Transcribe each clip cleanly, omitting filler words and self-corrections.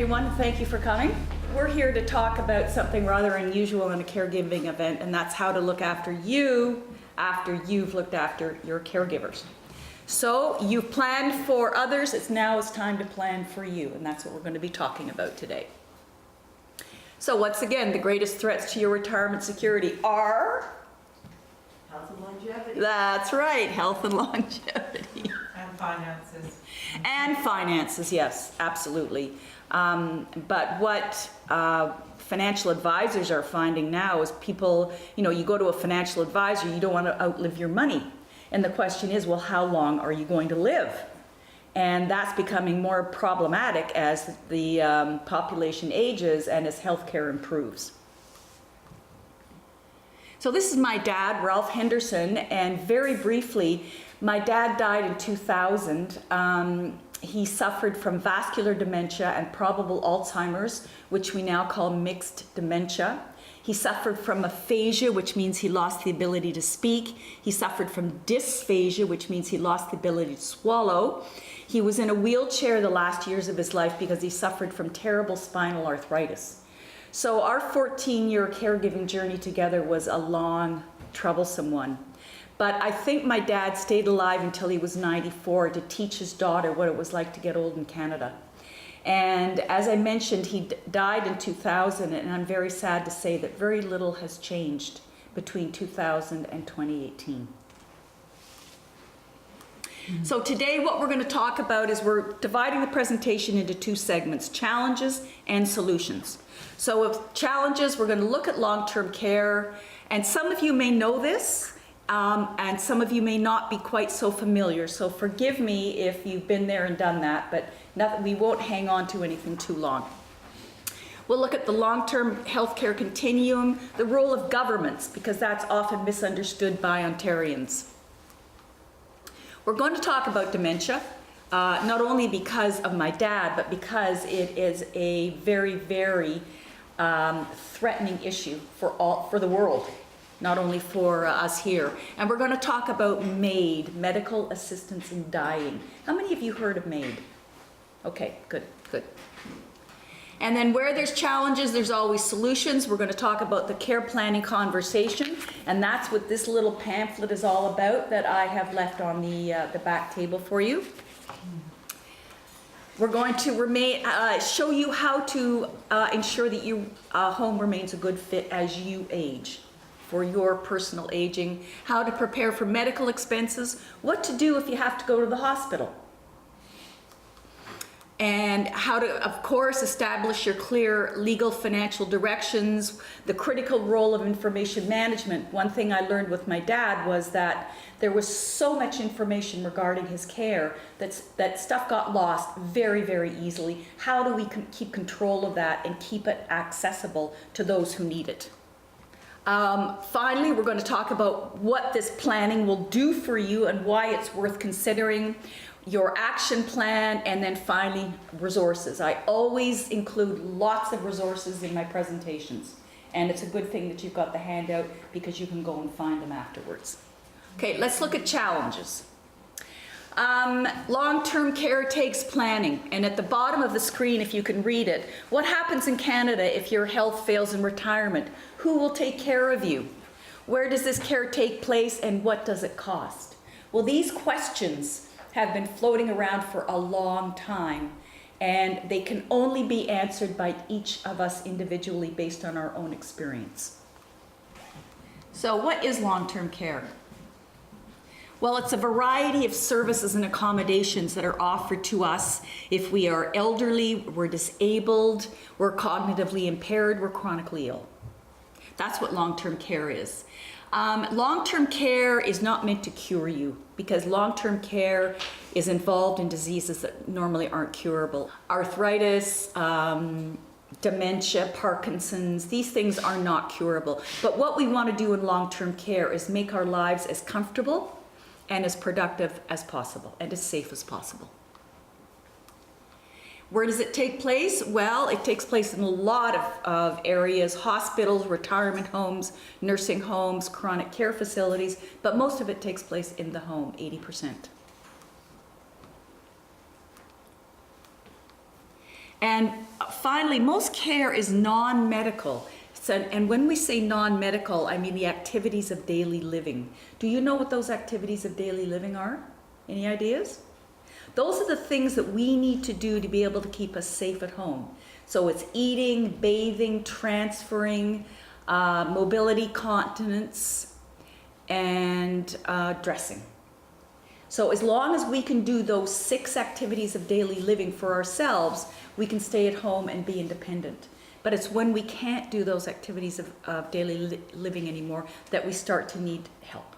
everyone. Thank you for coming. We're here to talk about something rather unusual in a caregiving event, and that's how to look after you after you've looked after your caregivers. So you've planned for others, it's time to plan for you, and that's what we're going to be talking about today. So once again, the greatest threats to your retirement security are? Health and longevity. That's right, health and longevity. And finances. And finances, yes, absolutely. But what financial advisors are finding now is people, you go to a financial advisor, you don't want to outlive your money. And the question is, well, how long are you going to live? And that's becoming more problematic as the population ages and as healthcare improves. So this is my dad, Ralph Henderson, and very briefly, my dad died in 2000. He suffered from vascular dementia and probable Alzheimer's, which we now call mixed dementia. He suffered from aphasia, which means he lost the ability to speak. He suffered from dysphagia, which means he lost the ability to swallow. He was in a wheelchair the last years of his life because he suffered from terrible spinal arthritis. So our 14-year caregiving journey together was a long, troublesome one. But I think my dad stayed alive until he was 94 to teach his daughter what it was like to get old in Canada. And as I mentioned, he died in 2000, and I'm very sad to say that very little has changed between 2000 and 2018. So today what we're going to talk about is we're dividing the presentation into two segments, challenges and solutions. So with challenges, we're going to look at long-term care, and some of you may know this, and some of you may not be quite so familiar, so forgive me if you've been there and done that, but we won't hang on to anything too long. We'll look at the long-term healthcare continuum, the role of governments, because that's often misunderstood by Ontarians. We're going to talk about dementia, not only because of my dad, but because it is a very, very threatening issue for the world. Not only for us here. And we're going to talk about MAID, Medical Assistance in Dying. How many of you heard of MAID? Okay, good, good. And then where there's challenges, there's always solutions. We're going to talk about the care planning conversation, and that's what this little pamphlet is all about that I have left on the back table for you. We're going to show you how to ensure that your home remains a good fit as you age, for your personal aging, how to prepare for medical expenses, what to do if you have to go to the hospital, and how to, of course, establish your clear legal financial directions, the critical role of information management. One thing I learned with my dad was that there was so much information regarding his care that stuff got lost very, very easily. How do we keep control of that and keep it accessible to those who need it? Finally, we're going to talk about what this planning will do for you and why it's worth considering, your action plan, and then finally, resources. I always include lots of resources in my presentations, and it's a good thing that you've got the handout because you can go and find them afterwards. Okay, let's look at challenges. Long-term care takes planning, and at the bottom of the screen, if you can read it, what happens in Canada if your health fails in retirement? Who will take care of you? Where does this care take place, and what does it cost? Well, these questions have been floating around for a long time, and they can only be answered by each of us individually based on our own experience. So what is long-term care? Well, it's a variety of services and accommodations that are offered to us if we are elderly, we're disabled, we're cognitively impaired, we're chronically ill. That's what long-term care is. Long-term care is not meant to cure you because long-term care is involved in diseases that normally aren't curable. Arthritis, dementia, Parkinson's, these things are not curable. But what we want to do in long-term care is make our lives as comfortable and as productive as possible and as safe as possible. Where does it take place? Well, it takes place in a lot of areas, hospitals, retirement homes, nursing homes, chronic care facilities, but most of it takes place in the home, 80%. And finally, most care is non-medical. So, and when we say non-medical, I mean the activities of daily living. Do you know what those activities of daily living are? Any ideas? Those are the things that we need to do to be able to keep us safe at home. So it's eating, bathing, transferring, mobility, continence, and dressing. So as long as we can do those 6 activities of daily living for ourselves, we can stay at home and be independent. But it's when we can't do those activities of daily living anymore that we start to need help.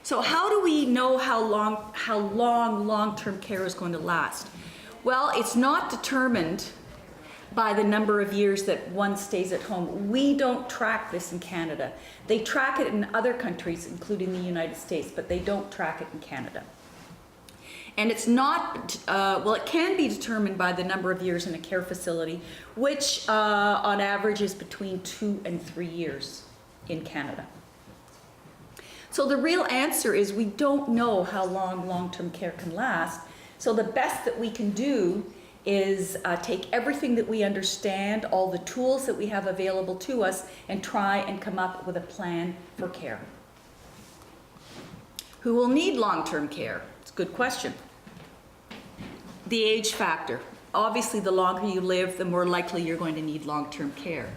So how do we know how long long-term care is going to last? Well, it's not determined by the number of years that one stays at home. We don't track this in Canada. They track it in other countries, including the United States, but they don't track it in Canada. And it's not, well, it can be determined by the number of years in a care facility, which on average is between 2 and 3 years in Canada. So the real answer is we don't know how long long-term care can last. So the best that we can do is take everything that we understand, all the tools that we have available to us, and try and come up with a plan for care. Who will need long-term care? It's a good question. The age factor. Obviously, the longer you live, the more likely you're going to need long-term care.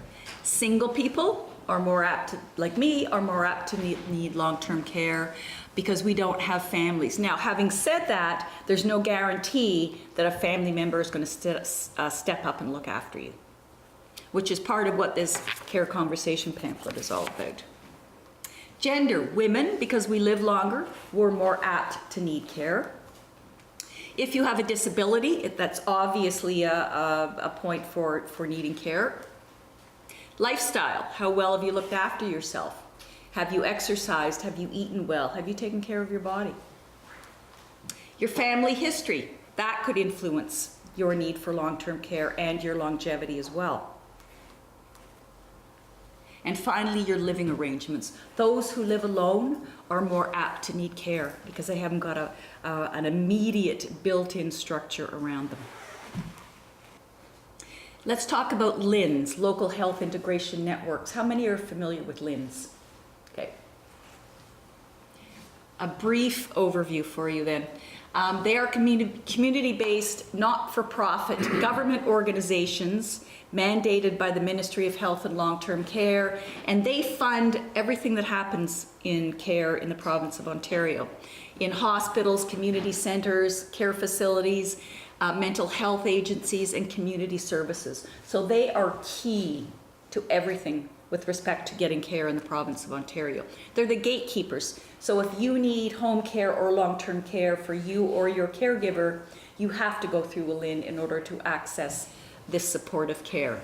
Single people are more apt to, like me, are more apt to need long-term care because we don't have families. Now, having said that, there's no guarantee that a family member is going to step up and look after you, which is part of what this Care Conversation pamphlet is all about. Gender, women, because we live longer, we're more apt to need care. If you have a disability, that's obviously a point for needing care. Lifestyle, how well have you looked after yourself? Have you exercised? Have you eaten well? Have you taken care of your body? Your family history, that could influence your need for long-term care and your longevity as well. And finally, your living arrangements. Those who live alone are more apt to need care because they haven't got an immediate built-in structure around them. Let's talk about LHINS, Local Health Integration Networks. How many are familiar with LHINS? Okay. A brief overview for you then. They are community-based, not-for-profit government organizations mandated by the Ministry of Health and Long-Term Care, and they fund everything that happens in care in the province of Ontario. In hospitals, community centers, care facilities, mental health agencies, and community services. So they are key to everything with respect to getting care in the province of Ontario. They're the gatekeepers. So if you need home care or long-term care for you or your caregiver, you have to go through a LHIN in order to access this supportive care.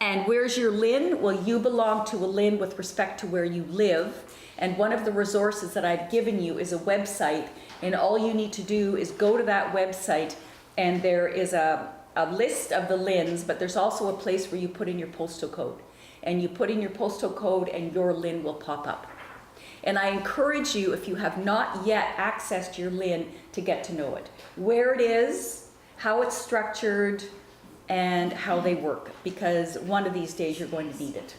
And where's your LHIN? Well, you belong to a LHIN with respect to where you live. And one of the resources that I've given you is a website, and all you need to do is go to that website, and there is a list of the LHINs, but there's also a place where you put in your postal code. And you put in your postal code and your LHIN will pop up. And I encourage you, if you have not yet accessed your LHIN, to get to know it. Where it is, how it's structured, and how they work, because one of these days you're going to need it.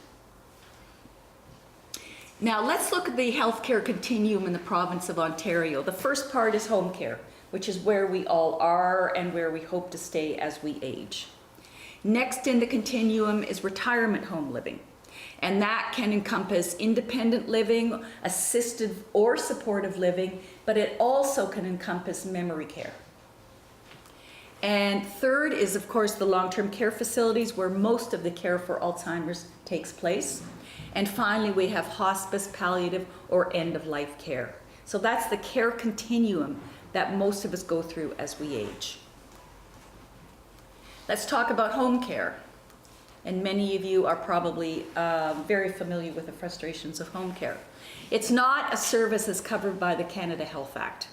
Now let's look at the healthcare continuum in the province of Ontario. The first part is home care, which is where we all are and where we hope to stay as we age. Next in the continuum is retirement home living, and that can encompass independent living, assisted or supportive living, but it also can encompass memory care. And third is, of course, the long-term care facilities where most of the care for Alzheimer's takes place. And finally, we have hospice, palliative, or end-of-life care. So that's the care continuum that most of us go through as we age. Let's talk about home care. And many of you are probably very familiar with the frustrations of home care. It's not a service that's covered by the Canada Health Act.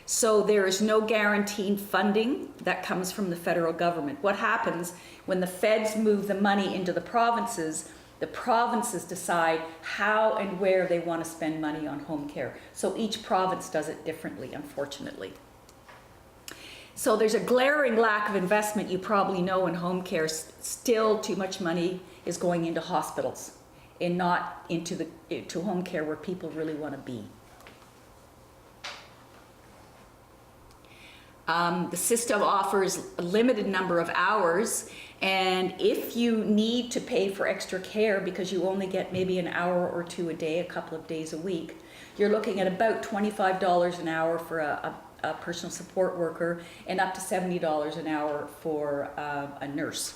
So there is no guaranteed funding that comes from the federal government. What happens when the feds move the money into the provinces decide how and where they want to spend money on home care. So each province does it differently, unfortunately. So there's a glaring lack of investment, you probably know, in home care. Still too much money is going into hospitals and not into home care where people really want to be. The system offers a limited number of hours, and if you need to pay for extra care because you only get maybe an hour or two a day, a couple of days a week, you're looking at about $25 an hour for a personal support worker and up to $70 an hour for a nurse.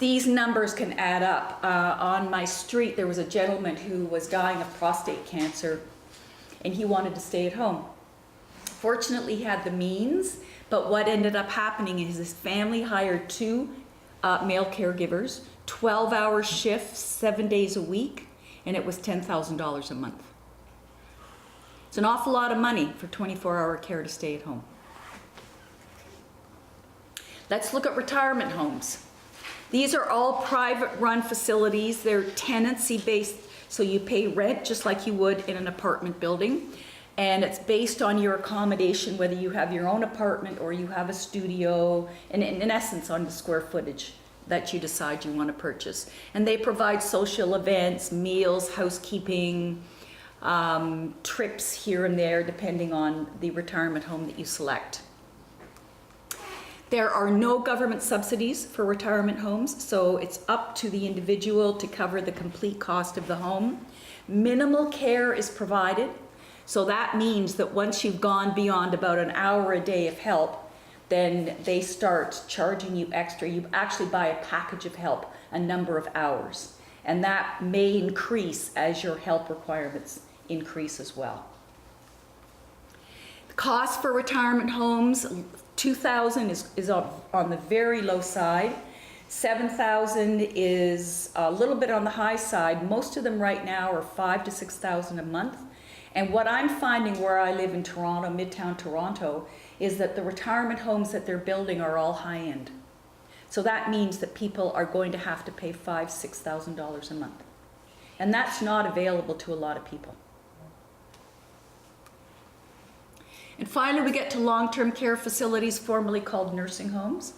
These numbers can add up. On my street, there was a gentleman who was dying of prostate cancer, and he wanted to stay at home. Fortunately, he had the means, but what ended up happening is his family hired 2 male caregivers, 12-hour shifts, 7 days a week, and it was $10,000 a month. It's an awful lot of money for 24-hour care to stay at home. Let's look at retirement homes. These are all private-run facilities. They're tenancy-based, so you pay rent just like you would in an apartment building. And it's based on your accommodation, whether you have your own apartment or you have a studio, and in essence on the square footage that you decide you want to purchase. And they provide social events, meals, housekeeping, trips here and there, depending on the retirement home that you select. There are no government subsidies for retirement homes, so it's up to the individual to cover the complete cost of the home. Minimal care is provided. So that means that once you've gone beyond about an hour a day of help, then they start charging you extra. You actually buy a package of help, a number of hours. And that may increase as your help requirements increase as well. The cost for retirement homes, $2,000 is on the very low side. $7,000 is a little bit on the high side. Most of them right now are $5,000 to $6,000 a month. And what I'm finding where I live in Toronto, Midtown Toronto, is that the retirement homes that they're building are all high-end. So that means that people are going to have to pay $5,000, $6,000 a month. And that's not available to a lot of people. And finally, we get to long-term care facilities, formerly called nursing homes.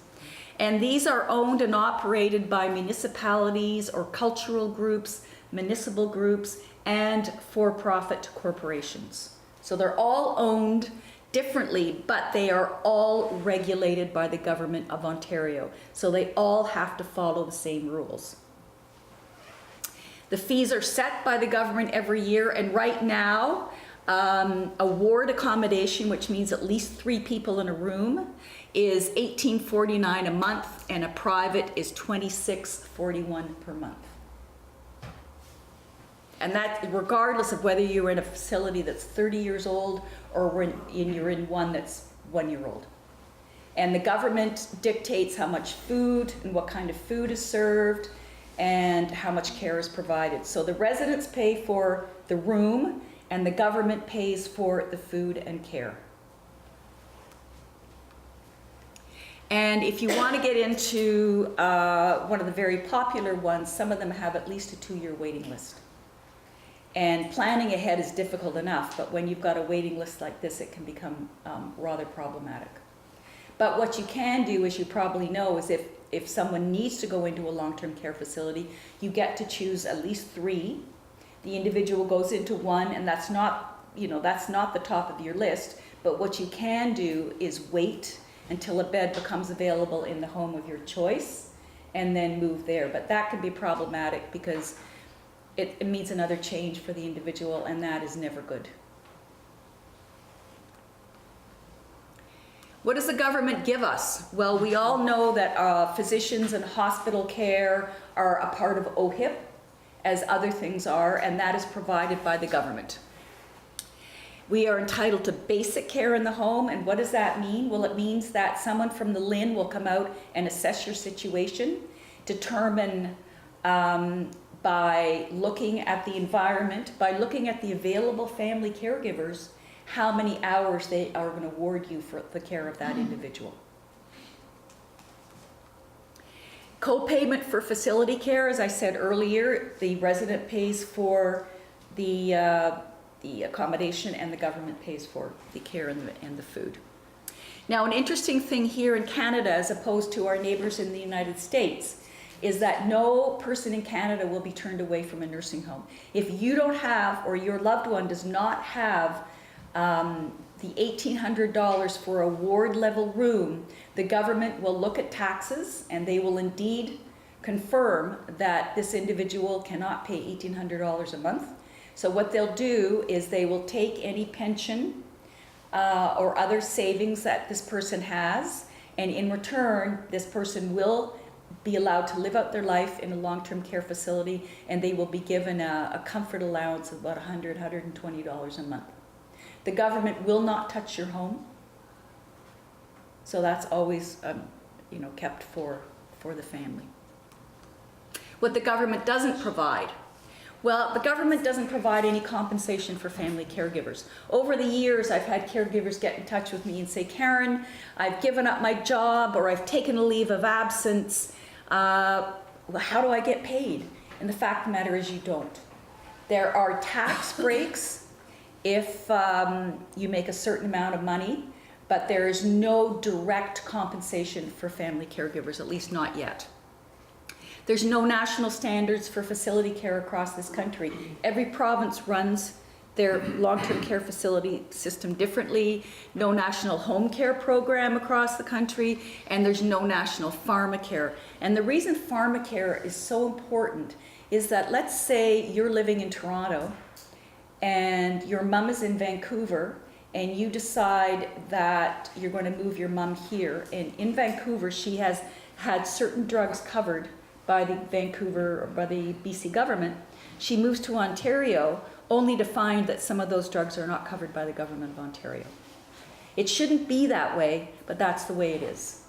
And these are owned and operated by municipalities or cultural groups, municipal groups, and for-profit corporations. So they're all owned differently, but they are all regulated by the government of Ontario. So they all have to follow the same rules. The fees are set by the government every year, and right now, a ward accommodation, which means at least 3 people in a room, is $18.49 a month, and a private is $26.41 per month. And that regardless of whether you're in a facility that's 30 years old or you're in one that's 1 year old. And the government dictates how much food and what kind of food is served and how much care is provided. So the residents pay for the room and the government pays for the food and care. And if you want to get into one of the very popular ones, some of them have at least a 2-year waiting list. And planning ahead is difficult enough, but when you've got a waiting list like this, it can become rather problematic. But what you can do, as you probably know, is if someone needs to go into a long-term care facility, you get to choose at least 3. The individual goes into one, and that's not the top of your list, but what you can do is wait until a bed becomes available in the home of your choice, and then move there. But that can be problematic because it means another change for the individual, and that is never good. What does the government give us? Well, we all know that physicians and hospital care are a part of OHIP, as other things are, and that is provided by the government. We are entitled to basic care in the home, and what does that mean? Well, it means that someone from the LHIN will come out and assess your situation, determine by looking at the environment, by looking at the available family caregivers, how many hours they are going to award you for the care of that individual. Co-payment for facility care, as I said earlier, the resident pays for the accommodation and the government pays for the care and the food. Now, an interesting thing here in Canada, as opposed to our neighbors in the United States, is that no person in Canada will be turned away from a nursing home. If you don't have, or your loved one does not have, the $1,800 for a ward level room, the government will look at taxes and they will indeed confirm that this individual cannot pay $1,800 a month. So what they'll do is they will take any pension or other savings that this person has, and in return, this person will be allowed to live out their life in a long-term care facility, and they will be given a comfort allowance of about $100, $120 a month. The government will not touch your home, so that's always kept for the family. What the government doesn't provide, well, the government doesn't provide any compensation for family caregivers. Over the years, I've had caregivers get in touch with me and say, Karen, I've given up my job, or I've taken a leave of absence. How do I get paid? And the fact of the matter is you don't. There are tax breaks if you make a certain amount of money, but there is no direct compensation for family caregivers, at least not yet. There's no national standards for facility care across this country. Every province runs their long-term care facility system differently, no national home care program across the country, and there's no national pharmacare. And the reason pharmacare is so important is that, let's say you're living in Toronto and your mom is in Vancouver, and you decide that you're going to move your mom here, and in Vancouver she has had certain drugs covered by the Vancouver or by the BC government. She moves to Ontario only to find that some of those drugs are not covered by the government of Ontario. It shouldn't be that way, but that's the way it is.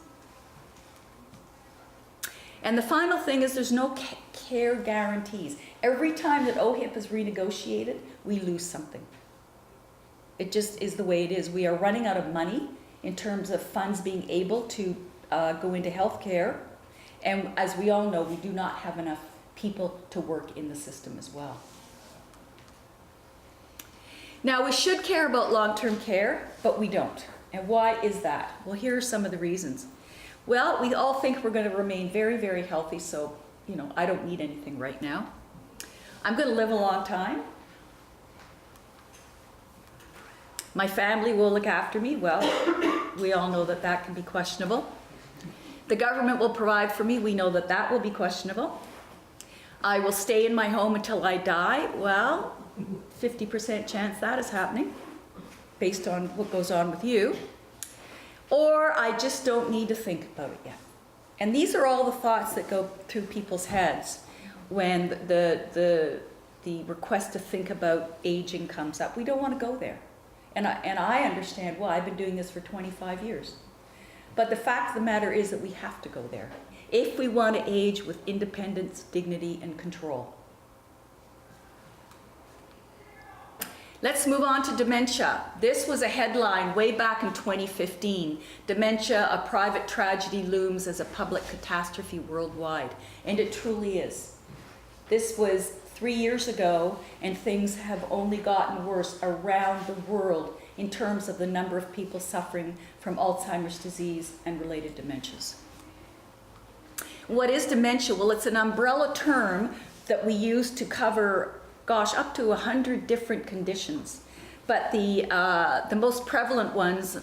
And the final thing is there's no care guarantees. Every time that OHIP is renegotiated, we lose something. It just is the way it is. We are running out of money in terms of funds being able to go into healthcare. And as we all know, we do not have enough people to work in the system as well. Now, we should care about long-term care, but we don't. And why is that? Well, here are some of the reasons. Well, we all think we're going to remain very, very healthy, so, I don't need anything right now. I'm going to live a long time. My family will look after me. Well, we all know that that can be questionable. The government will provide for me. We know that that will be questionable. I will stay in my home until I die. Well, 50% chance that is happening based on what goes on with you. Or I just don't need to think about it yet. And these are all the thoughts that go through people's heads when the request to think about aging comes up. We don't want to go there. And I understand, well, I've been doing this for 25 years. But the fact of the matter is that we have to go there if we want to age with independence, dignity, and control. Let's move on to dementia. This was a headline way back in 2015. Dementia, a private tragedy looms as a public catastrophe worldwide. And it truly is. This was 3 years ago, and things have only gotten worse around the world in terms of the number of people suffering from Alzheimer's disease and related dementias. What is dementia? Well, it's an umbrella term that we use to cover, up to 100 different conditions. But the most prevalent ones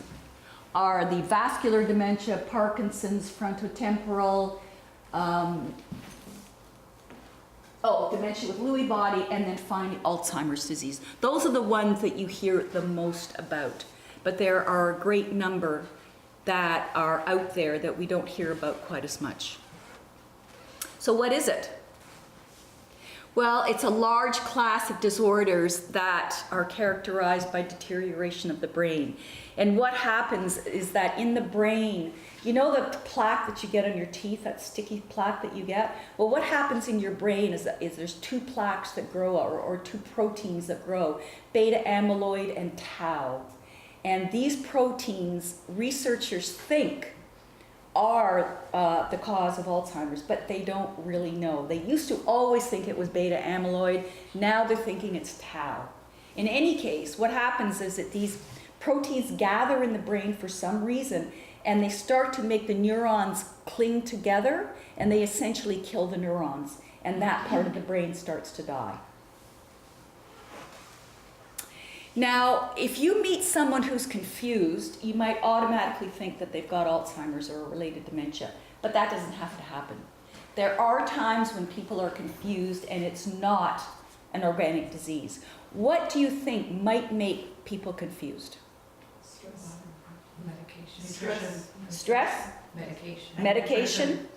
are the vascular dementia, Parkinson's, frontotemporal, dementia with Lewy body, and then finally Alzheimer's disease. Those are the ones that you hear the most about. But there are a great number that are out there that we don't hear about quite as much. So what is it? Well, it's a large class of disorders that are characterized by deterioration of the brain. And what happens is that in the brain, you know the plaque that you get on your teeth, that sticky plaque that you get? Well, what happens in your brain is there's two plaques that grow, or two proteins that grow, beta amyloid and tau. And these proteins, researchers think, are the cause of Alzheimer's, but they don't really know. They used to always think it was beta amyloid. Now they're thinking it's tau. In any case, what happens is that these proteins gather in the brain for some reason, and they start to make the neurons cling together, and they essentially kill the neurons, and that part of the brain starts to die. Now, if you meet someone who's confused, you might automatically think that they've got Alzheimer's or related dementia, but that doesn't have to happen. There are times when people are confused and it's not an organic disease. What do you think might make people confused? Stress. Medication. Stress. Stress? Medication. Medication?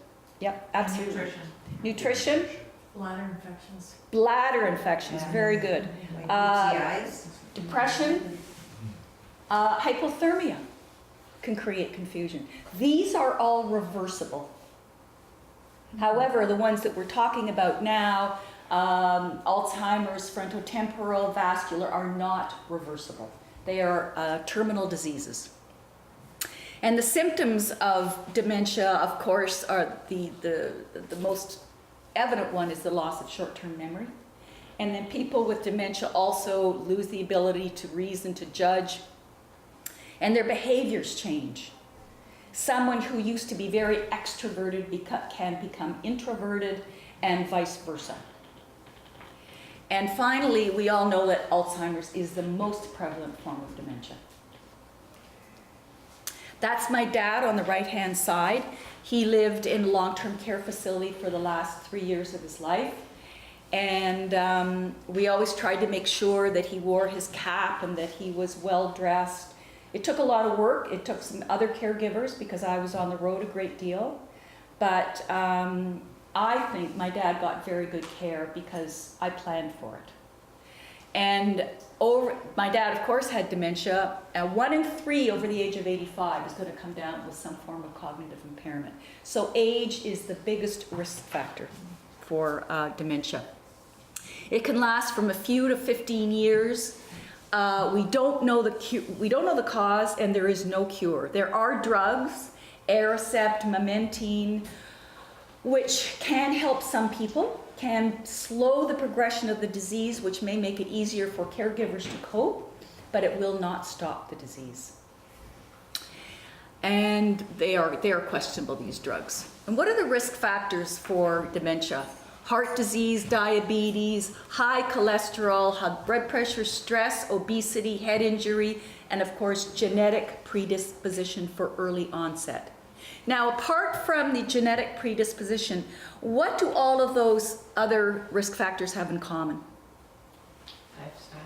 Yep, absolutely. Nutrition. Nutrition? Bladder infections. Bladder infections, very good. UTIs. Depression, hypothermia can create confusion. These are all reversible. However, the ones that we're talking about now, Alzheimer's, frontotemporal, vascular, are not reversible. They are terminal diseases. And the symptoms of dementia, of course, are the most evident one is the loss of short-term memory. And then people with dementia also lose the ability to reason, to judge, and their behaviors change. Someone who used to be very extroverted can become introverted, and vice versa. And finally, we all know that Alzheimer's is the most prevalent form of dementia. That's my dad on the right-hand side. He lived in a long-term care facility for the last 3 years of his life. And we always tried to make sure that he wore his cap and that he was well dressed. It took a lot of work. It took some other caregivers because I was on the road a great deal. But I think my dad got very good care because I planned for it. And my dad, of course, had dementia. 1 in 3 over the age of 85 is going to come down with some form of cognitive impairment. So age is the biggest risk factor for dementia. It can last from a few to 15 years. We don't know the cause, and there is no cure. There are drugs, Aricept, Memantine, which can help some people, can slow the progression of the disease, which may make it easier for caregivers to cope, but it will not stop the disease. And they are questionable, these drugs. And what are the risk factors for dementia? Heart disease, diabetes, high cholesterol, high blood pressure, stress, obesity, head injury, and of course, genetic predisposition for early onset. Now, apart from the genetic predisposition, what do all of those other risk factors have in common? Lifestyle.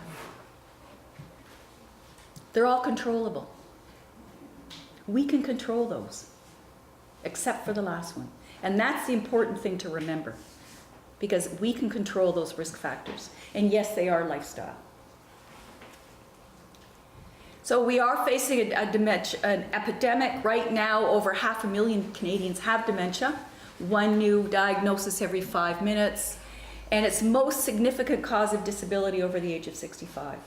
They're all controllable. We can control those, except for the last one. And that's the important thing to remember, because we can control those risk factors. And yes, they are lifestyle. So we are facing an epidemic right now. Over 500,000 Canadians have dementia. 1 new diagnosis every 5 minutes. And its most significant cause of disability over the age of 65.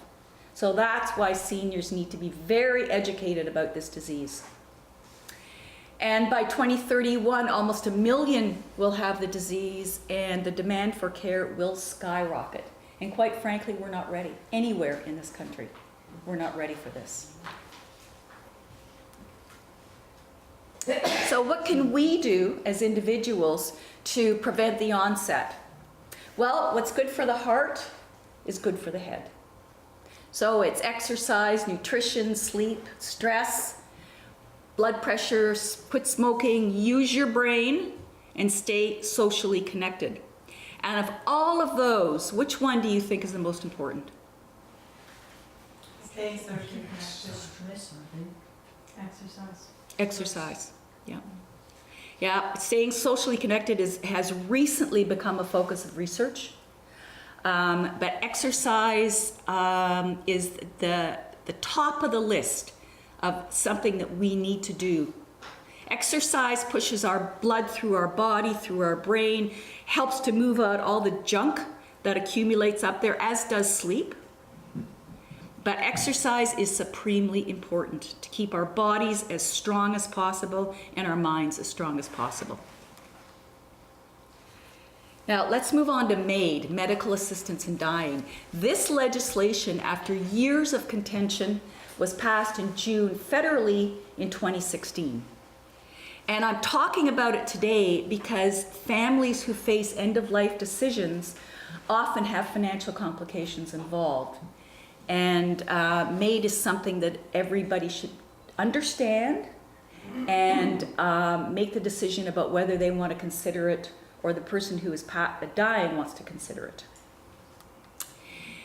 So that's why seniors need to be very educated about this disease. And by 2031, almost 1 million will have the disease, and the demand for care will skyrocket. And quite frankly, we're not ready anywhere in this country. We're not ready for this. So what can we do as individuals to prevent the onset? Well, what's good for the heart is good for the head. So it's exercise, nutrition, sleep, stress, blood pressure, quit smoking, use your brain, and stay socially connected. And of all of those, which one do you think is the most important? Staying socially connected. Exercise. Exercise, yeah. Yeah, staying socially connected has recently become a focus of research. But exercise is the top of the list of something that we need to do. Exercise pushes our blood through our body, through our brain, helps to move out all the junk that accumulates up there, as does sleep. But exercise is supremely important to keep our bodies as strong as possible and our minds as strong as possible. Now, let's move on to MAID, Medical Assistance in Dying. This legislation, after years of contention, was passed in June federally in 2016. And I'm talking about it today because families who face end-of-life decisions often have financial complications involved. And MAID is something that everybody should understand and make the decision about whether they want to consider it or the person who is dying wants to consider it.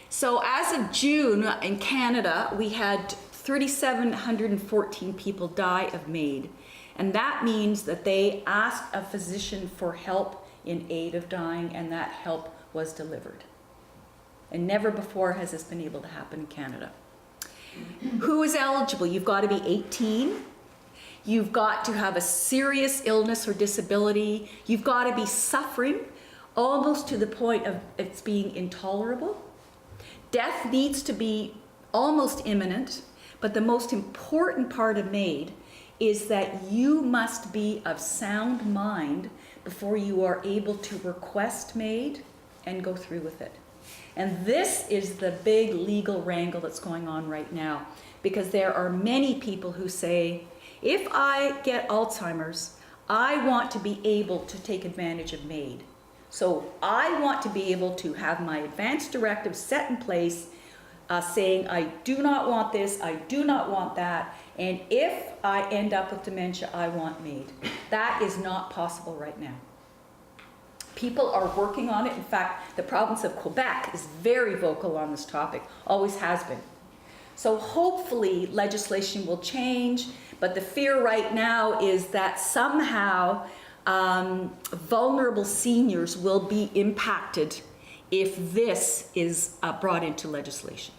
So as of June in Canada, we had 3,714 people die of MAID. And that means that they asked a physician for help in aid of dying, and that help was delivered. And never before has this been able to happen in Canada. Who is eligible? You've got to be 18. You've got to have a serious illness or disability. You've got to be suffering almost to the point of it's being intolerable. Death needs to be almost imminent, but the most important part of MAID is that you must be of sound mind before you are able to request MAID and go through with it. And this is the big legal wrangle that's going on right now, because there are many people who say, if I get Alzheimer's, I want to be able to take advantage of MAID. So I want to be able to have my advance directive set in place saying, I do not want this, I do not want that, and if I end up with dementia, I want MAID. That is not possible right now. People are working on it. In fact, the province of Quebec is very vocal on this topic, always has been. So hopefully legislation will change, but the fear right now is that somehow vulnerable seniors will be impacted if this is brought into legislation.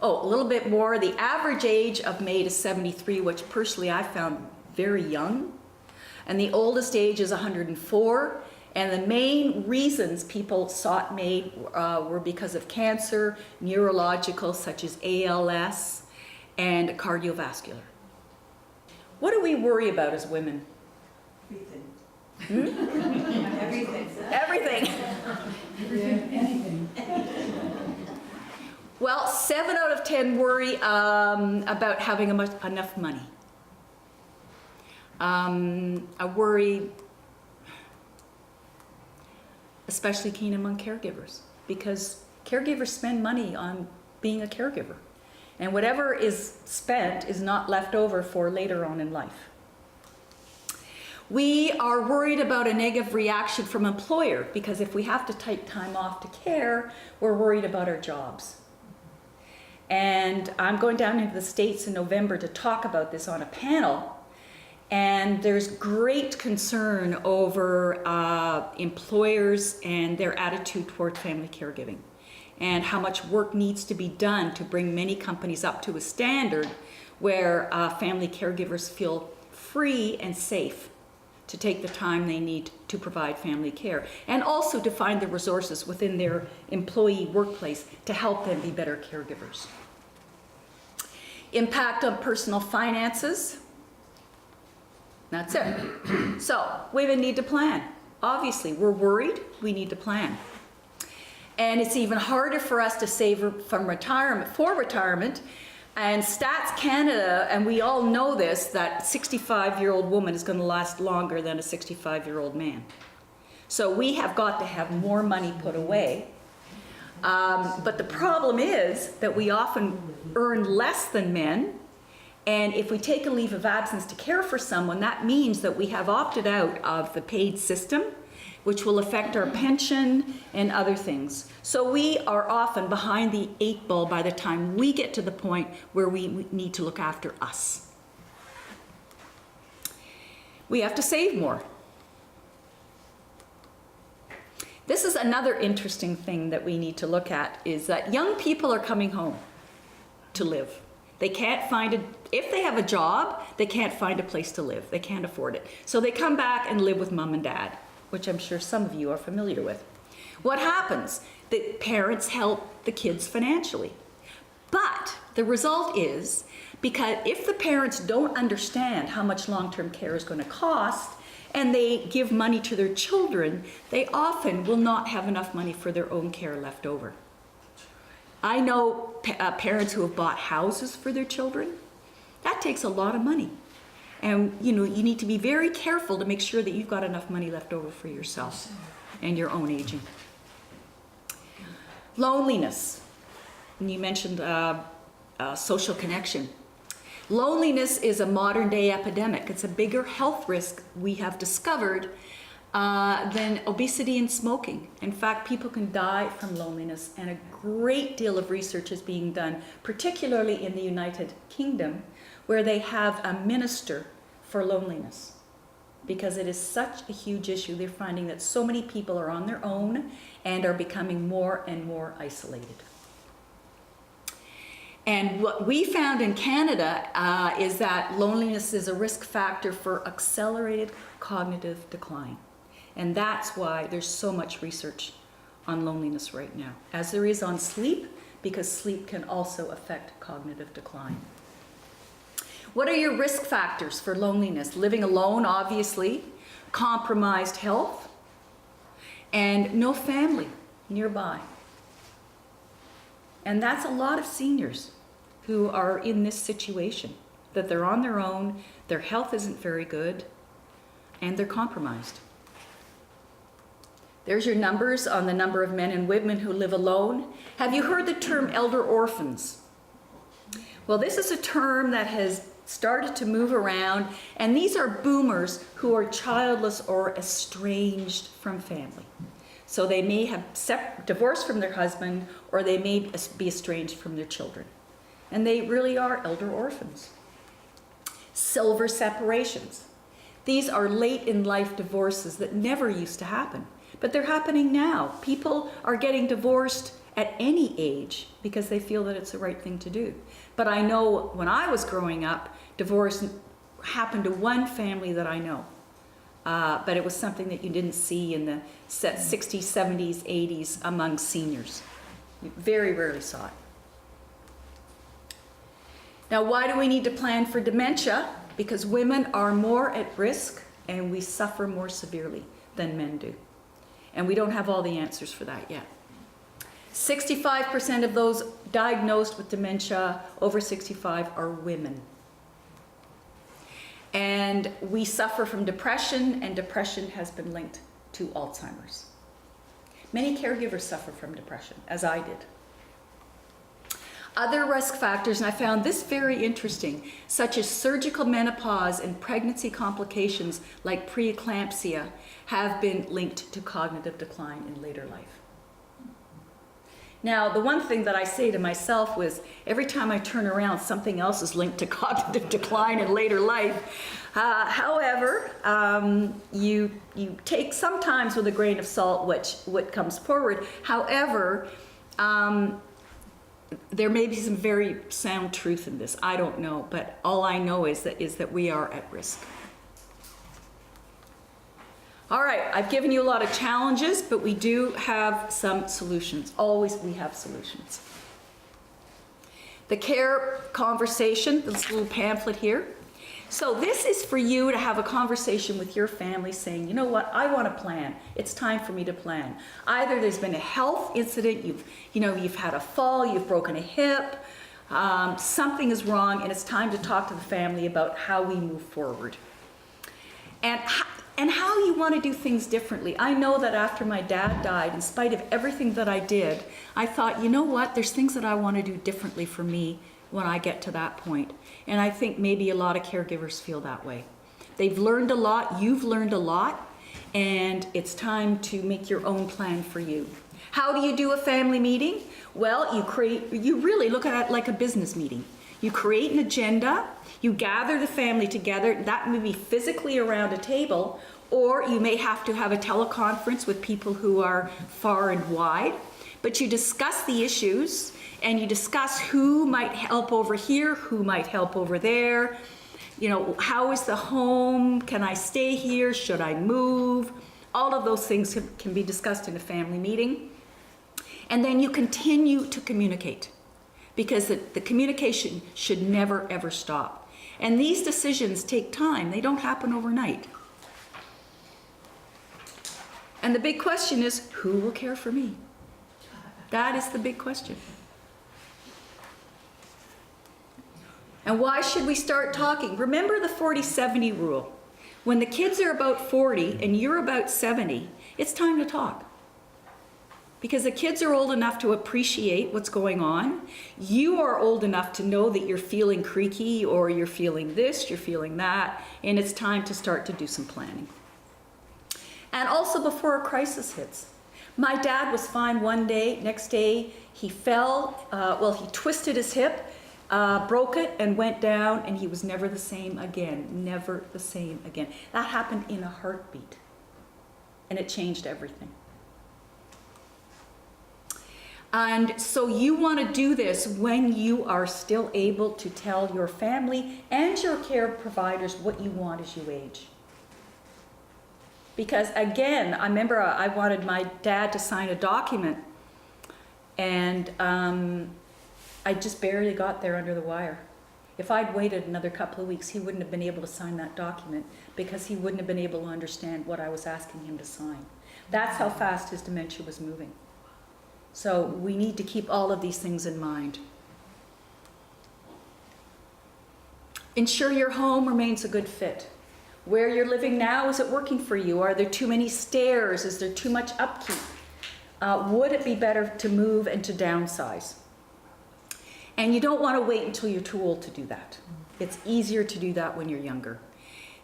Oh, a little bit more. The average age of MAID is 73, which personally I found very young. And the oldest age is 104. And the main reasons people sought MAID were because of cancer, neurological, such as ALS, and cardiovascular. What do we worry about as women? Everything. Everything. Everything. Anything. Well, 7 out of 10 worry about having enough money. I worry, especially keen among caregivers, because caregivers spend money on being a caregiver. And whatever is spent is not left over for later on in life. We are worried about a negative reaction from employer, because if we have to take time off to care, we're worried about our jobs. And I'm going down into the States in November to talk about this on a panel. And there's great concern over employers and their attitude toward family caregiving, and how much work needs to be done to bring many companies up to a standard where family caregivers feel free and safe to take the time they need to provide family care, and also to find the resources within their employee workplace to help them be better caregivers. Impact on personal finances. That's it. So we would need to plan. Obviously, we're worried, we need to plan. And it's even harder for us to save from retirement, for retirement. And Stats Canada, and we all know this, that 65-year-old woman is going to last longer than a 65-year-old man. So we have got to have more money put away. But the problem is that we often earn less than men. And if we take a leave of absence to care for someone, that means that we have opted out of the paid system, which will affect our pension and other things. So we are often behind the 8 ball by the time we get to the point where we need to look after us. We have to save more. This is another interesting thing that we need to look at, is that young people are coming home to live. They can't find if they have a job, they can't find a place to live. They can't afford it. So they come back and live with mom and dad, which I'm sure some of you are familiar with. What happens? The parents help the kids financially. But the result is, because if the parents don't understand how much long-term care is going to cost, and they give money to their children, they often will not have enough money for their own care left over. I know parents who have bought houses for their children. That takes a lot of money. And you need to be very careful to make sure that you've got enough money left over for yourself and your own aging. Loneliness. And you mentioned social connection. Loneliness is a modern day epidemic. It's a bigger health risk we have discovered than obesity and smoking. In fact, people can die from loneliness, and a great deal of research is being done, particularly in the United Kingdom, where they have a minister for loneliness. Because it is such a huge issue, they're finding that so many people are on their own and are becoming more and more isolated. And what we found in Canada is that loneliness is a risk factor for accelerated cognitive decline. And that's why there's so much research on loneliness right now, as there is on sleep, because sleep can also affect cognitive decline. What are your risk factors for loneliness? Living alone, obviously, compromised health, and no family nearby. And that's a lot of seniors who are in this situation, that they're on their own, their health isn't very good, and they're compromised. There's your numbers on the number of men and women who live alone. Have you heard the term elder orphans? Well, this is a term that has started to move around, and these are boomers who are childless or estranged from family. So they may have divorced from their husband, or they may be estranged from their children. And they really are elder orphans. Silver separations. These are late in life divorces that never used to happen, but they're happening now. People are getting divorced at any age because they feel that it's the right thing to do. But I know when I was growing up, divorce happened to one family that I know. But it was something that you didn't see in the 60s, 70s, 80s among seniors. You very rarely saw it. Now, why do we need to plan for dementia? Because women are more at risk and we suffer more severely than men do. And we don't have all the answers for that yet. 65% of those diagnosed with dementia over 65 are women. And we suffer from depression, and depression has been linked to Alzheimer's. Many caregivers suffer from depression, as I did. Other risk factors, and I found this very interesting, such as surgical menopause and pregnancy complications like preeclampsia, have been linked to cognitive decline in later life. Now, the one thing that I say to myself was, every time I turn around, something else is linked to cognitive decline in later life. However, you take sometimes with a grain of salt what comes forward. However, there may be some very sound truth in this. I don't know, but all I know is that we are at risk. All right, I've given you a lot of challenges, but we do have some solutions. Always we have solutions. The care conversation, this little pamphlet here. So this is for you to have a conversation with your family saying, you know what, I want to plan. It's time for me to plan. Either there's been a health incident, you've had a fall, you've broken a hip, something is wrong, and it's time to talk to the family about how we move forward. And how you want to do things differently. I know that after my dad died, in spite of everything that I did, I thought, you know what, there's things that I want to do differently for me when I get to that point. And I think maybe a lot of caregivers feel that way. They've learned a lot, you've learned a lot, and it's time to make your own plan for you. How do you do a family meeting? Well, you really look at it like a business meeting. You create an agenda, you gather the family together, that may be physically around a table, or you may have to have a teleconference with people who are far and wide, but you discuss the issues and you discuss who might help over here, who might help over there. How is the home? Can I stay here? Should I move? All of those things can be discussed in a family meeting. And then you continue to communicate, because the communication should never, ever stop. And these decisions take time. They don't happen overnight. And the big question is, who will care for me? That is the big question. And why should we start talking? Remember the 40-70 rule. When the kids are about 40 and you're about 70, it's time to talk. Because the kids are old enough to appreciate what's going on. You are old enough to know that you're feeling creaky or you're feeling this, you're feeling that, and it's time to start to do some planning. And also before a crisis hits. My dad was fine one day, next day he fell, he twisted his hip, broke it and went down, and he was never the same again, never the same again. That happened in a heartbeat, and it changed everything. And so you want to do this when you are still able to tell your family and your care providers what you want as you age. Because again, I remember I wanted my dad to sign a document, and I just barely got there under the wire. If I'd waited another couple of weeks, he wouldn't have been able to sign that document because he wouldn't have been able to understand what I was asking him to sign. That's how fast his dementia was moving. So we need to keep all of these things in mind. Ensure your home remains a good fit. Where you're living now, is it working for you? Are there too many stairs? Is there too much upkeep? Would it be better to move and to downsize? And you don't want to wait until you're too old to do that. It's easier to do that when you're younger.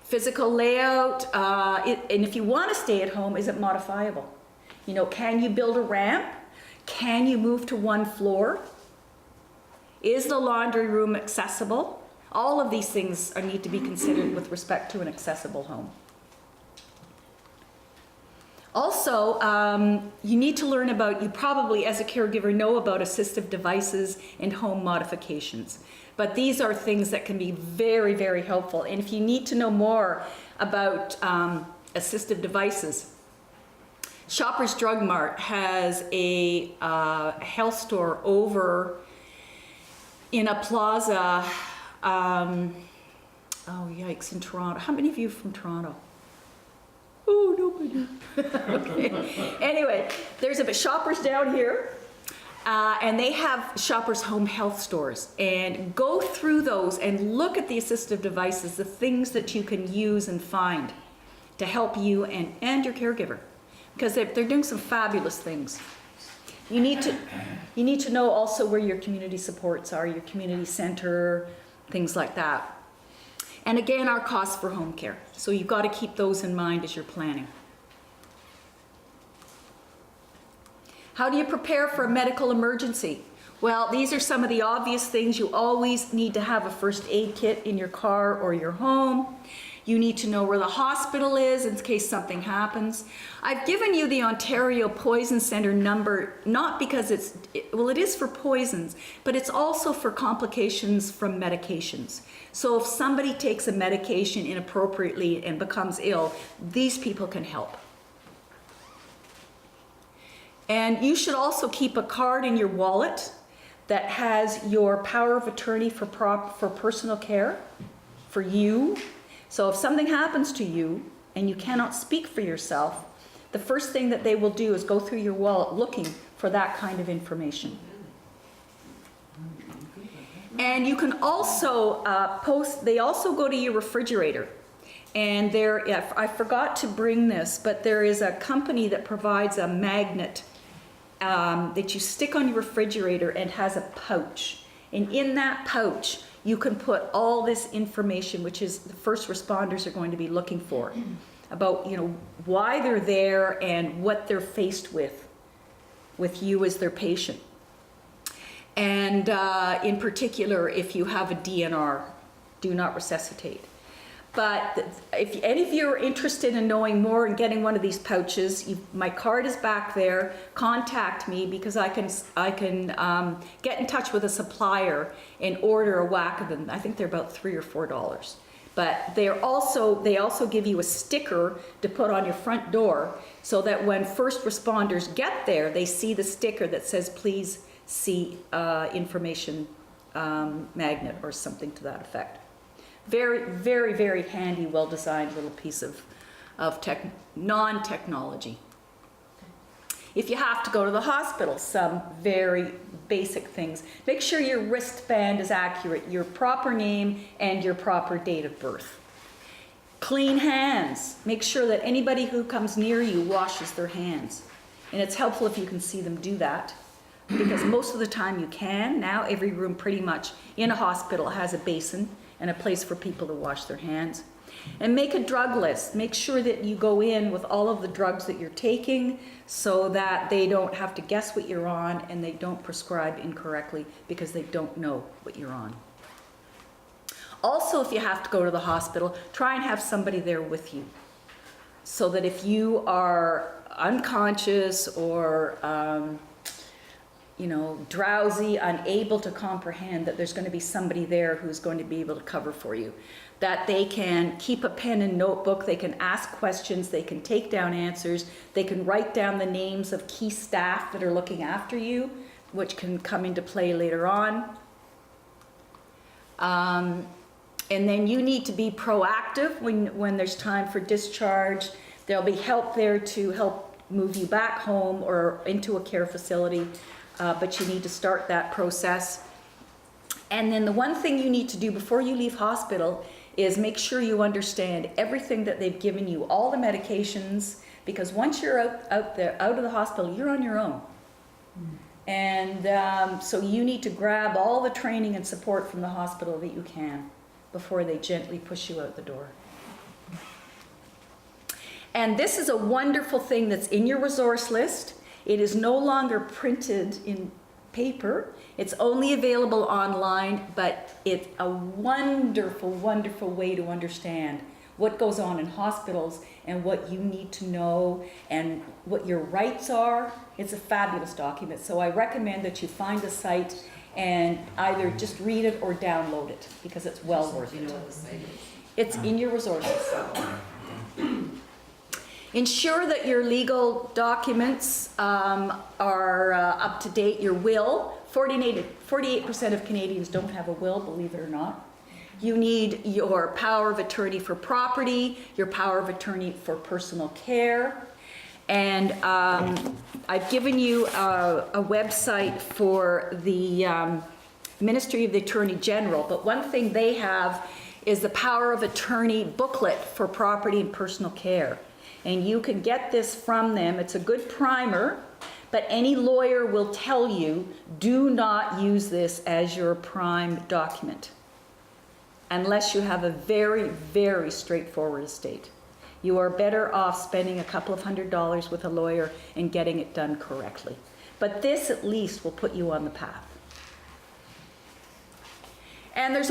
Physical layout, and if you want to stay at home, is it modifiable? You know, can you build a ramp? Can you move to one floor? Is the laundry room accessible? All of these things need to be considered with respect to an accessible home. Also, you need to learn about, you probably as a caregiver know about assistive devices and home modifications. But these are things that can be very, very helpful. And if you need to know more about assistive devices, Shoppers Drug Mart has a health store over in a plaza, oh yikes, in Toronto. How many of you are from Toronto? Oh, nobody. Okay. Anyway, there's a Shoppers down here, and they have Shoppers Home Health stores. And go through those and look at the assistive devices, the things that you can use and find to help you and your caregiver. Because they're doing some fabulous things. You need to know also where your community supports are, your community center, things like that. And again, our costs for home care. So you've got to keep those in mind as you're planning. How do you prepare for a medical emergency? Well, these are some of the obvious things. You always need to have a first aid kit in your car or your home. You need to know where the hospital is in case something happens. I've given you the Ontario Poison Center number, not because it is for poisons, but it's also for complications from medications. So if somebody takes a medication inappropriately and becomes ill, these people can help. And you should also keep a card in your wallet that has your power of attorney for personal care for you. So if something happens to you and you cannot speak for yourself, the first thing that they will do is go through your wallet looking for that kind of information. And you can also they also go to your refrigerator. And I forgot to bring this, but there is a company that provides a magnet that you stick on your refrigerator and has a pouch. And in that pouch, you can put all this information, which is the first responders are going to be looking for, about why they're there and what they're faced with you as their patient. And in particular, if you have a DNR, do not resuscitate. But if any of you are interested in knowing more and getting one of these pouches, my card is back there. Contact me because I can get in touch with a supplier and order a whack of them. I think they're about $3 or $4. But they also give you a sticker to put on your front door so that when first responders get there, they see the sticker that says, "Please see information magnet," or something to that effect. Very, very, very handy, well-designed little piece of non-technology. If you have to go to the hospital, some very, basic things. Make sure your wristband is accurate, your proper name and your proper date of birth. Clean hands. Make sure that anybody who comes near you washes their hands. And it's helpful if you can see them do that, because most of the time you can. Now every room pretty much in a hospital has a basin and a place for people to wash their hands. And make a drug list. Make sure that you go in with all of the drugs that you're taking so that they don't have to guess what you're on and they don't prescribe incorrectly because they don't know what you're on. Also, if you have to go to the hospital, try and have somebody there with you so that if you are unconscious or drowsy, unable to comprehend, that there's going to be somebody there who's going to be able to cover for you. That they can keep a pen and notebook, they can ask questions, they can take down answers, they can write down the names of key staff that are looking after you, which can come into play later on. And then you need to be proactive when there's time for discharge. There'll be help there to help move you back home or into a care facility, but you need to start that process. And then the one thing you need to do before you leave hospital is make sure you understand everything that they've given you, all the medications, because once you're out of the hospital, you're on your own. And so you need to grab all the training and support from the hospital that you can before they gently push you out the door. And this is a wonderful thing that's in your resource list. It is no longer printed in paper. It's only available online, but it's a wonderful, wonderful way to understand what goes on in hospitals and what you need to know and what your rights are. It's a fabulous document. So I recommend that you find a site and either just read it or download it because it's well worth it. It's in your resources. Ensure that your legal documents are up to date. Your will, 48% of Canadians don't have a will, believe it or not. You need your power of attorney for property, your power of attorney for personal care. And I've given you a website for the Ministry of the Attorney General, but one thing they have is the power of attorney booklet for property and personal care. And you can get this from them. It's a good primer, but any lawyer will tell you, do not use this as your prime document unless you have a very, very straightforward estate. You are better off spending a couple of $100s with a lawyer and getting it done correctly. But this at least will put you on the path. And there's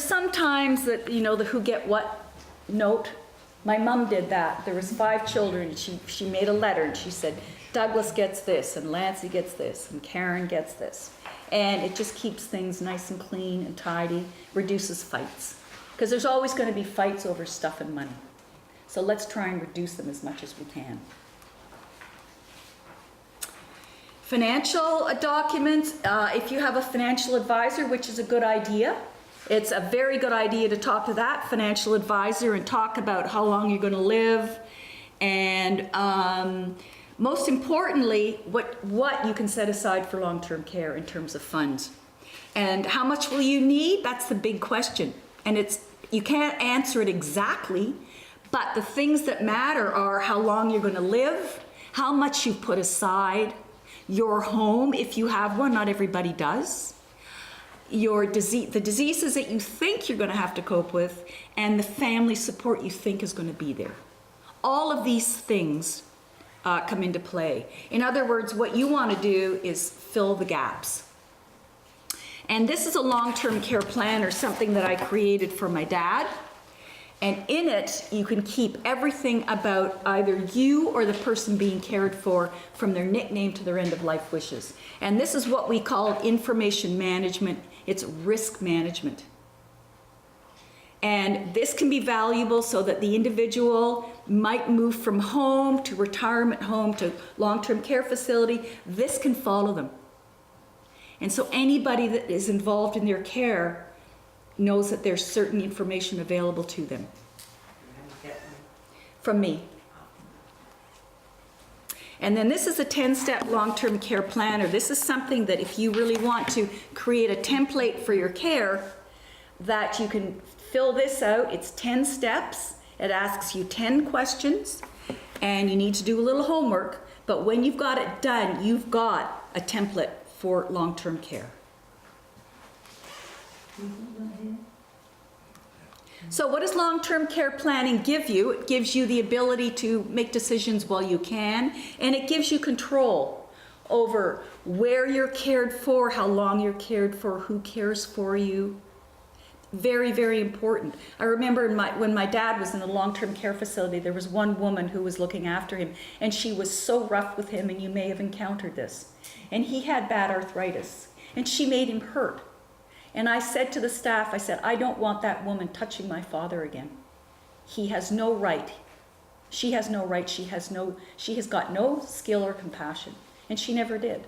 sometimes that, the who get what note. My mom did that. There was 5 children, and she made a letter, and she said, Douglas gets this, and Lancey gets this, and Karen gets this. And it just keeps things nice and clean and tidy, reduces fights. Because there's always going to be fights over stuff and money. So let's try and reduce them as much as we can. Financial documents, if you have a financial advisor, which is a good idea, it's a very good idea to talk to that financial advisor and talk about how long you're going to live and most importantly, what you can set aside for long-term care in terms of funds. And how much will you need? That's the big question. And you can't answer it exactly, but the things that matter are how long you're going to live, how much you put aside, your home, if you have one, not everybody does, the diseases that you think you're going to have to cope with, and the family support you think is going to be there. All of these things come into play. In other words, what you want to do is fill the gaps. And this is a long-term care plan or something that I created for my dad. And in it, you can keep everything about either you or the person being cared for, from their nickname to their end-of-life wishes. And this is what we call information management. It's risk management. And this can be valuable so that the individual might move from home to retirement home to long-term care facility. This can follow them. And so anybody that is involved in their care knows that there's certain information available to them. From me. And then this is a 10-step long-term care planner. This is something that if you really want to create a template for your care, that you can fill this out. It's 10 steps. It asks you 10 questions, and you need to do a little homework. But when you've got it done, you've got a template for long-term care. So what does long-term care planning give you? It gives you the ability to make decisions while you can, and it gives you control over where you're cared for, how long you're cared for, who cares for you. Very, very important. I remember when my dad was in a long-term care facility, there was one woman who was looking after him, and she was so rough with him, and you may have encountered this. And he had bad arthritis, and she made him hurt. And I said to the staff, I said, I don't want that woman touching my father again. He has no right. She has no right. She has got no skill or compassion. And she never did.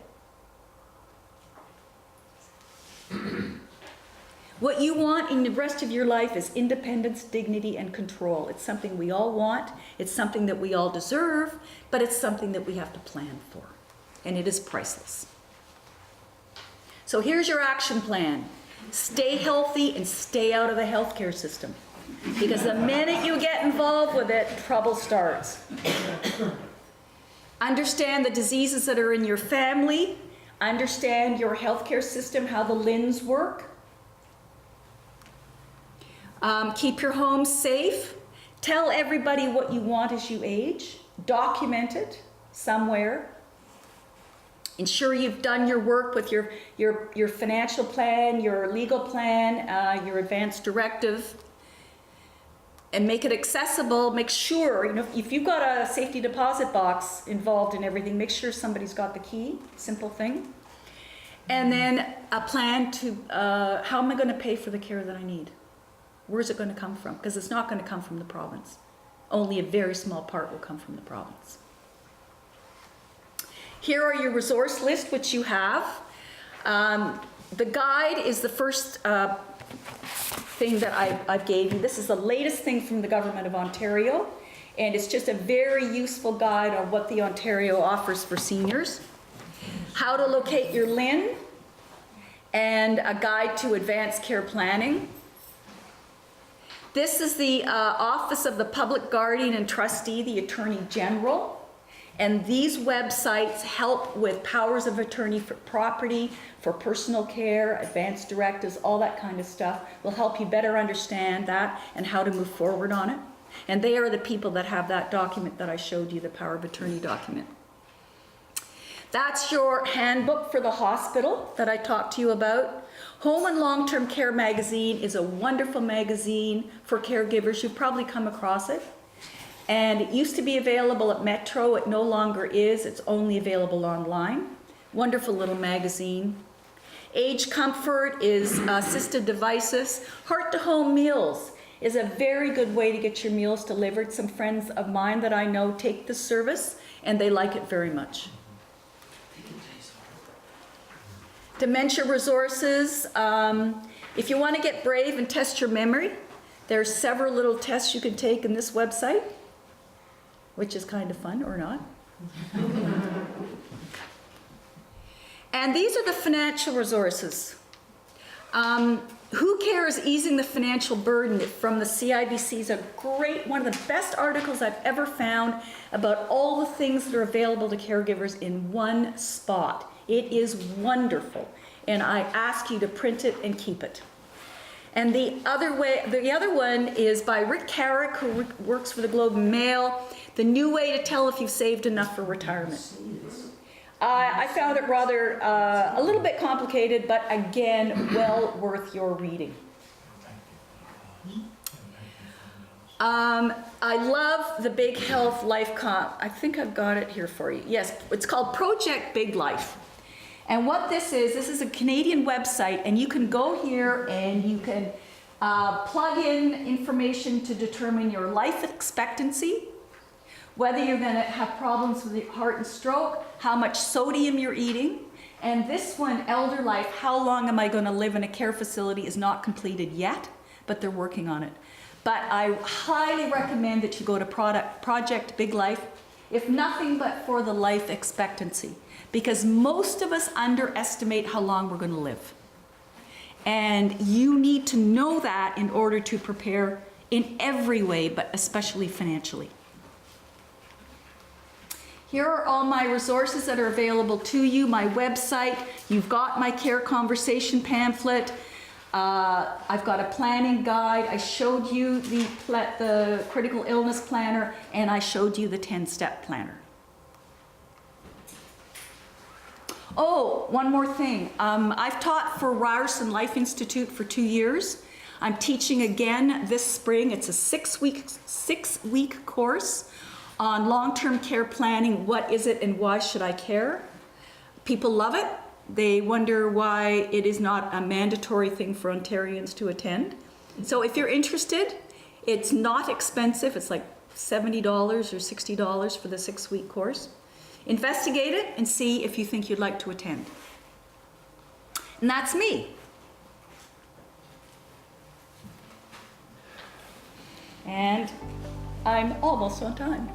What you want in the rest of your life is independence, dignity, and control. It's something we all want. It's something that we all deserve, but it's something that we have to plan for. And it is priceless. So here's your action plan. Stay healthy and stay out of the healthcare system. Because the minute you get involved with it, trouble starts. Understand the diseases that are in your family. Understand your healthcare system, how the LHINS work. Keep your home safe. Tell everybody what you want as you age. Document it somewhere. Ensure you've done your work with your financial plan, your legal plan, your advance directive, and make it accessible. Make sure, if you've got a safety deposit box involved in everything, make sure somebody's got the key, simple thing. And then a plan to, how am I going to pay for the care that I need? Where's it going to come from? Because it's not going to come from the province. Only a very small part will come from the province. Here are your resource list, which you have. The guide is the first thing that I gave you. This is the latest thing from the Government of Ontario, and it's just a very useful guide on what the Ontario offers for seniors. How to locate your LHIN, and a guide to advanced care planning. This is the Office of the Public Guardian and Trustee, the Attorney General. And these websites help with powers of attorney for property, for personal care, advance directives, all that kind of stuff. Will help you better understand that and how to move forward on it. And they are the people that have that document that I showed you, the power of attorney document. That's your handbook for the hospital that I talked to you about. Home and Long-Term Care magazine is a wonderful magazine for caregivers. You've probably come across it. And it used to be available at Metro. It no longer is. It's only available online. Wonderful little magazine. Age Comfort is assisted devices. Heart to Home Meals is a very good way to get your meals delivered. Some friends of mine that I know take this service, and they like it very much. Dementia resources. If you want to get brave and test your memory, there are several little tests you can take in this website, which is kind of fun, or not. And these are the financial resources. Who Cares? Easing the Financial Burden from the CIBC is a great, one of the best articles I've ever found about all the things that are available to caregivers in one spot. It is wonderful, and I ask you to print it and keep it. And the other one is by Rick Carrick, who works for the Globe and Mail, The New Way to Tell If You've Saved Enough for Retirement. I found it rather a little bit complicated, but again, well worth your reading. I love the Big Health Life I think I've got it here for you. Yes, it's called Project Big Life. And what this is a Canadian website, and you can go here and you can plug in information to determine your life expectancy, whether you're going to have problems with your heart and stroke, how much sodium you're eating. And this one, Elder Life, how long am I going to live in a care facility, is not completed yet, but they're working on it. But I highly recommend that you go to Project Big Life. if nothing but for the life expectancy, because most of us underestimate how long we're going to live. And you need to know that in order to prepare in every way, but especially financially. Here are all my resources that are available to you, my website. You've got my care conversation pamphlet. I've got a planning guide. I showed you the critical illness planner, and I showed you the 10-step planner. Oh, one more thing. I've taught for Ryerson Life Institute for 2 years. I'm teaching again this spring. It's a six-week course on long-term care planning. What is it and why should I care? People love it. They wonder why it is not a mandatory thing for Ontarians to attend. So if you're interested, it's not expensive. It's like $70 or $60 for the 6-week course. Investigate it and see if you think you'd like to attend. And that's me. And I'm almost on time.